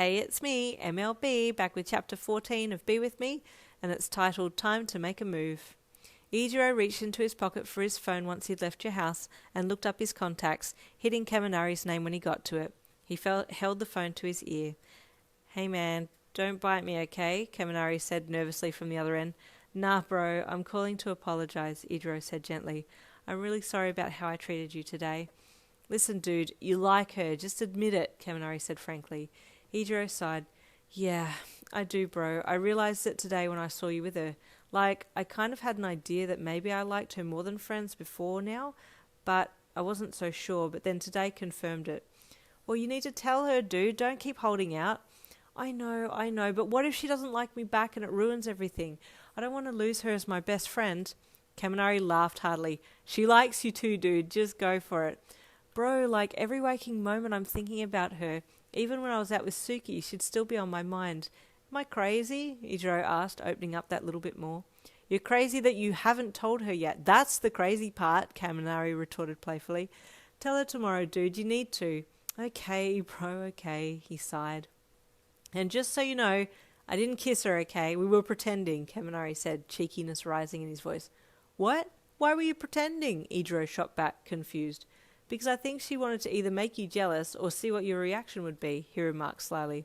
Hey, it's me, MLB, back with chapter 14 of Be With Me, and it's titled Time to Make a Move. Eijirou reached into his pocket for his phone once he'd left your house and looked up his contacts, hitting Kaminari's name when he got to it. He held the phone to his ear. Hey man, don't bite me, okay? Kaminari said nervously from the other end. Nah, bro, I'm calling to apologize, Eijirou said gently. I'm really sorry about how I treated you today. Listen, dude, you like her, just admit it, Kaminari said frankly. Eijirou sighed. Yeah, I do, bro. I realized it today when I saw you with her. Like, I kind of had an idea that maybe I liked her more than friends before now, but I wasn't so sure, but then today confirmed it. Well, you need to tell her, dude. Don't keep holding out. I know, but what if she doesn't like me back and it ruins everything? I don't want to lose her as my best friend. Kaminari laughed heartily. She likes you too, dude. Just go for it. Bro, like every waking moment I'm thinking about her. Even when I was out with Suki, she'd still be on my mind. Am I crazy? Eijirou asked, opening up that little bit more. You're crazy that you haven't told her yet. That's the crazy part, Kaminari retorted playfully. Tell her tomorrow, dude. You need to. Okay, bro, okay, he sighed. And just so you know, I didn't kiss her, okay? We were pretending, Kaminari said, cheekiness rising in his voice. What? Why were you pretending? Eijirou shot back, confused. Because I think she wanted to either make you jealous or see what your reaction would be, he remarked slyly.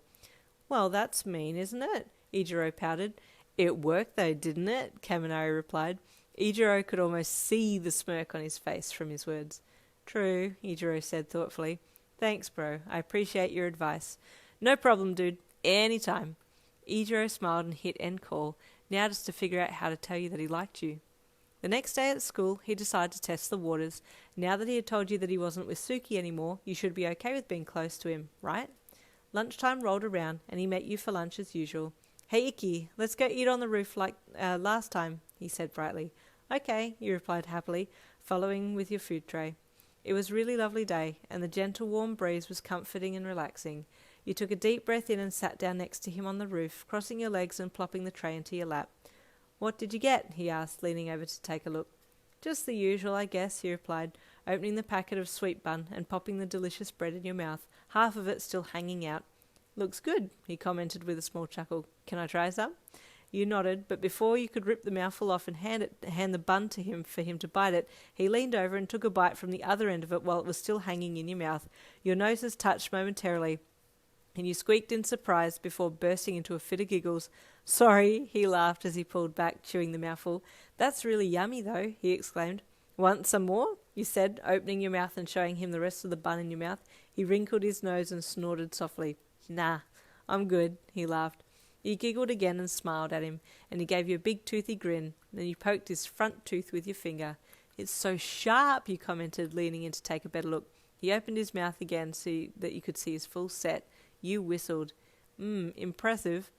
Well, that's mean, isn't it? Eijirou pouted. It worked though, didn't it? Kaminari replied. Eijirou could almost see the smirk on his face from his words. True, Eijirou said thoughtfully. Thanks, bro. I appreciate your advice. No problem, dude. Anytime. Eijirou smiled and hit end call, now just to figure out how to tell you that he liked you. The next day at school, he decided to test the waters. Now that he had told you that he wasn't with Suki anymore, you should be okay with being close to him, right? Lunchtime rolled around, and he met you for lunch as usual. Hey, Ikki, let's go eat on the roof like last time, he said brightly. Okay, you replied happily, following with your food tray. It was a really lovely day, and the gentle warm breeze was comforting and relaxing. You took a deep breath in and sat down next to him on the roof, crossing your legs and plopping the tray into your lap. What did you get? He asked, leaning over to take a look. Just the usual, I guess, he replied, opening the packet of sweet bun and popping the delicious bread in your mouth, half of it still hanging out. Looks good, he commented with a small chuckle. Can I try some? You nodded, but before you could rip the mouthful off and hand the bun to him for him to bite it, he leaned over and took a bite from the other end of it while it was still hanging in your mouth. Your noses touched momentarily, and you squeaked in surprise before bursting into a fit of giggles. Sorry, he laughed as he pulled back, chewing the mouthful. That's really yummy, though, he exclaimed. Want some more? You said, opening your mouth and showing him the rest of the bun in your mouth. He wrinkled his nose and snorted softly. Nah, I'm good, he laughed. You giggled again and smiled at him, and he gave you a big toothy grin. Then you poked his front tooth with your finger. It's so sharp, you commented, leaning in to take a better look. He opened his mouth again so that you could see his full set. You whistled. Impressive.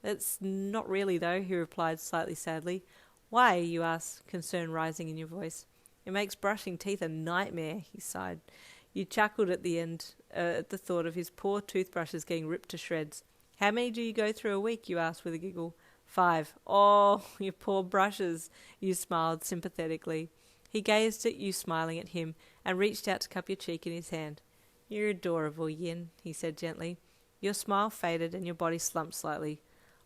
It's not really, though, he replied slightly sadly. Why, you asked, concern rising in your voice. It makes brushing teeth a nightmare, he sighed. You chuckled at the end, at the thought of his poor toothbrushes getting ripped to shreds. How many do you go through a week, you asked with a giggle. 5. Oh, your poor brushes, you smiled sympathetically. He gazed at you, smiling at him, and reached out to cup your cheek in his hand. You're adorable, Yin, he said gently. Your smile faded and your body slumped slightly.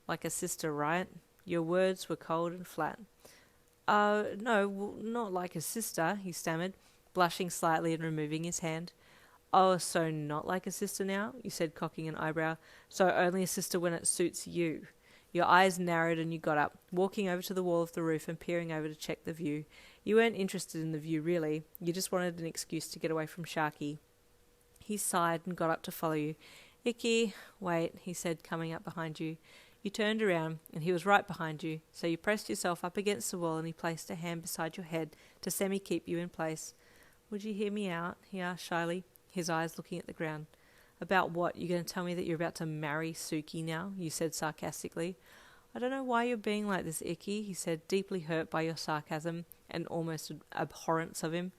Like a sister, right? Your words were cold and flat. No, not like a sister, he stammered, blushing slightly and removing his hand. Oh, so not like a sister now? You said, cocking an eyebrow. So only a sister when it suits you. Your eyes narrowed and you got up, walking over to the wall of the roof and peering over to check the view. You weren't interested in the view, really. You just wanted an excuse to get away from Sharky. He sighed and got up to follow you. Ikki, wait, he said, coming up behind you. You turned around, and he was right behind you, so you pressed yourself up against the wall and he placed a hand beside your head to semi-keep you in place. Would you hear me out? He asked shyly, his eyes looking at the ground. About what? You going to tell me that you're about to marry Suki now? You said sarcastically. I don't know why you're being like this, Ikki, he said, deeply hurt by your sarcasm and almost abhorrence of him.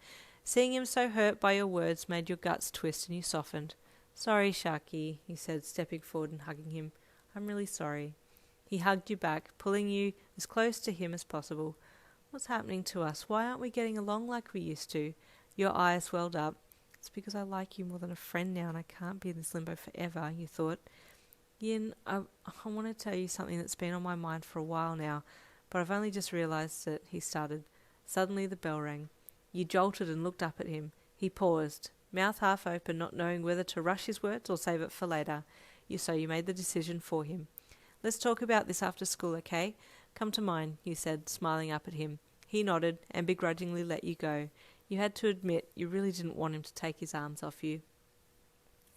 Seeing him so hurt by your words made your guts twist and you softened. Sorry, Sharky, he said, stepping forward and hugging him. I'm really sorry. He hugged you back, pulling you as close to him as possible. What's happening to us? Why aren't we getting along like we used to? Your eyes welled up. It's because I like you more than a friend now and I can't be in this limbo forever, you thought. Yin, I want to tell you something that's been on my mind for a while now, but I've only just realised it, he started. Suddenly the bell rang. You jolted and looked up at him. He paused, mouth half open, not knowing whether to rush his words or save it for later. So you made the decision for him. Let's talk about this after school, okay? Come to mine, you said, smiling up at him. He nodded and begrudgingly let you go. You had to admit you really didn't want him to take his arms off you.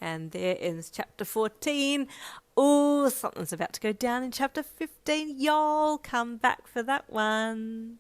And there ends chapter 14. Oh, something's about to go down in chapter 15. Y'all come back for that one.